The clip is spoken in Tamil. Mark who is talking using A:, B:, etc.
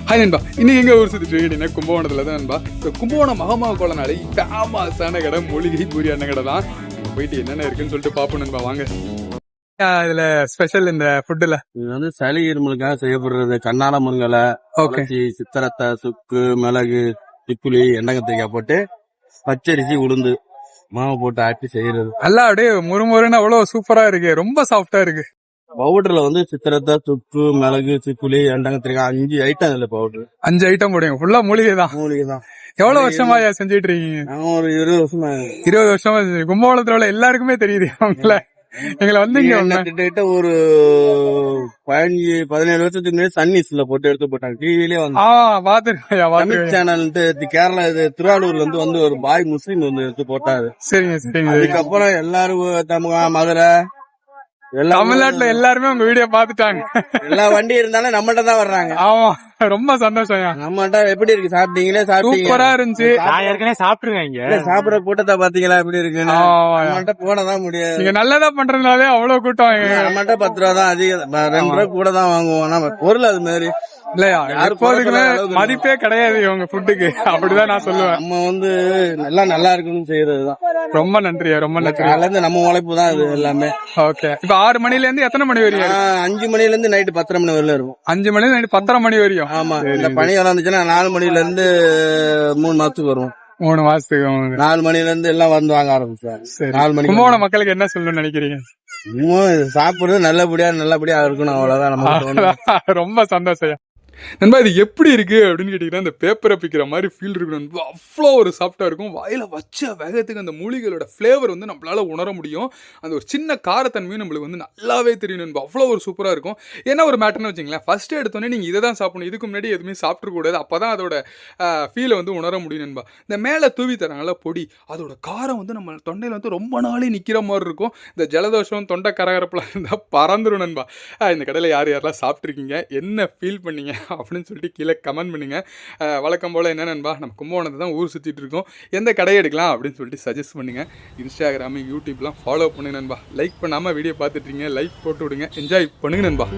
A: ஹாய் நண்பா, இன்னைக்கு எங்க ஊர் சுத்திட்டு இருக்கீங்கன்னா கும்பகோணத்துல தான் நண்பா. இந்த கும்பகோணம் மகமாவ கோலனாலே ஃபேமஸான கடை மூலிகை பூரி அண்ணன் கடை தான். போயிட்டு என்னென்ன இருக்குன்னு சொல்லிட்டு பாப்போம் நண்பா, வாங்க. இதுல ஸ்பெஷல் இந்த ஃபுட்டுல
B: இது வந்து சளி இருமலுக்காக செய்யப்படுறது. கண்ணால முருங்கலை, சித்திரத்தை, சுக்கு, மிளகு, திப்புளி, எண்ணெய் போட்டு பச்சரிசி உளுந்து மாவு போட்டு ஆட்டி செய்யறது.
A: நல்லா அப்படியே முறுமுறுன்னு அவ்வளவு சூப்பரா இருக்கு, ரொம்ப சாஃப்டா இருக்கு.
B: பவுடர்ல வந்து சித்திரத்தை, சுக்கு, மிளகு, திப்புளி, எண்ணெய் 5 ஐட்டம் இல்ல பவுடர்.
A: 5 ஐட்டம் போடுங்க, ஃபுல்லா மூலிகை தான்.
B: மூலிகை தான்.
A: எவ்வளவு வருஷமா செஞ்சுட்டு இருக்கீங்க?
B: நான் ஒரு 20 வருஷமா.
A: 20 வருஷமா. கும்பகோணத்துல உள்ள எல்லாருக்குமே தெரியுது அவங்கள. எங்களை வந்து
B: கிட்டத்தட்ட ஒரு 17 வருஷத்துக்கு முன்னாடி சன்னிஸ்ல போட்டு எடுத்து போட்டாங்க. டிவிலே வந்து தமிழ் சேனல் கேரளா திருவாரூர்ல இருந்து வந்து ஒரு பாய் முஸ்லீம் வந்து எடுத்து போட்டாரு.
A: சரிங்க சரிங்க.
B: அதுக்கப்புறம் எல்லாரும் மதுரை
A: தமிழ்நாட்டுல எல்லாருமே உங்க வீடியோ பாத்துட்டாங்க.
B: எல்லா வண்டி இருந்தாலும் நம்மகிட்ட தான் வர்றாங்க.
A: ஆமா, ரொம்ப சந்தோஷம்.
B: நம்மகிட்ட எப்படி இருக்கு? சாப்பிட்டீங்களே?
A: சூப்பரா இருந்துச்சு.
C: நான் ஏற்கனவே சாப்பிட்டுருக்கேன்.
B: சாப்பிடுற கூட்டத்தை பாத்தீங்களா எப்படி இருக்கு? நம்மகிட்ட போனதான் முடியாது.
A: நீங்க நல்லதா பண்றதுனாலே அவ்வளவு கூட்டம்.
B: நம்மகிட்ட 10 ரூபா தான் அதிகம், 2 ரூபா கூட தான் வாங்குவோம். நம்ம பொருள் அது மாதிரி
A: இல்லையா, எப்போதுக்குமே மதிப்பே கிடையாது இவங்க ஃபுட்டுக்கு. அப்படிதான் நான் சொல்லுவேன்.
B: நம்ம வந்து நல்லா இருக்குன்னு செய்யறதுதான்.
A: ரொம்ப நன்றியா, ரொம்ப நன்றி.
B: இருந்து நம்ம உழைப்பு தான் இது எல்லாமே.
A: ஓகே, இப்ப 6 மணில இருந்து எத்தனை மணி வரையும்?
B: 5 மணில இருந்து நைட்டு 10:30 மணி வரையில இருக்கும்.
A: 5 மணி நைட்டு 10:30 மணி வரையும்.
B: ஆமா, இந்த பனி வந்துச்சுன்னா 4 மணில இருந்து 3 மாசத்துக்கு வரும்.
A: 3 மாசத்துக்கு
B: 4 மணில இருந்து எல்லாம் வந்து வாங்க ஆரம்பிச்சாங்க. 4 மணி.
A: கும்பகோணம் மக்களுக்கு என்ன சொல்லணும்னு நினைக்கிறீங்க?
B: சாப்பிடுறது நல்லபடியா இருக்கணும், அவ்வளவுதான் நம்ம.
A: ரொம்ப சந்தோஷம் நண்பா. இது எப்படி இருக்கு அப்படின்னு கேட்டீங்கன்னா, இந்த பேப்பரை பிக்கிற மாதிரி ஃபீல் இருக்கு நண்பா. அவ்வளோ ஒரு சாஃப்டா இருக்கும். வாயில வச்ச வேகத்துக்கு அந்த மூலிகளோட ஃப்ளேவர் வந்து நம்மளால உணர முடியும். அந்த ஒரு சின்ன காரத்தன்மையும் நம்மளுக்கு வந்து நல்லாவே தெரியும் நண்பா. அவ்வளோ ஒரு சூப்பராக இருக்கும். என்ன ஒரு மேட்டர்னு வச்சிங்களேன், ஃபர்ஸ்ட் எடுத்தோன்னே நீங்கள் இதை தான் சாப்பிடணும், இதுக்கு முன்னாடி எதுவுமே சாப்பிடக்கூடாது. அப்போ தான் அதோட ஃபீலை வந்து உணர முடியும் நண்பா. இந்த மேலே தூவி தராங்களா பொடி, அதோட காரம் வந்து நம்ம தொண்டையில் வந்து ரொம்ப நாளே நிற்கிற மாதிரி இருக்கும். இந்த ஜலதோஷம், தொண்டை கரகரப்பெல்லாம் இருந்தால் பறந்துடும் நண்பா. இந்த கடையில் யார் யாரெல்லாம் சாப்பிட்ருக்கீங்க, என்ன ஃபீல் பண்ணீங்க அப்படின்னு சொல்லிட்டு கீழே கமெண்ட் பண்ணுங்க. வழக்கம் போல் என்ன நண்பா, நம்ம கும்பகோணத்தை தான் ஊர் சுற்றிட்டு இருக்கோம். எந்த கடையை எடுக்கலாம் அப்படின்னு சொல்லிட்டு சஜஸ்ட் பண்ணுங்க. இன்ஸ்டாகிராமு, யூடியூப்லாம் ஃபாலோ பண்ணுங்க நண்பா. லைக் பண்ணாமல் வீடியோ பார்த்துட்ருங்க, லைக் போட்டு விடுங்க, என்ஜாய் பண்ணுங்க நண்பா.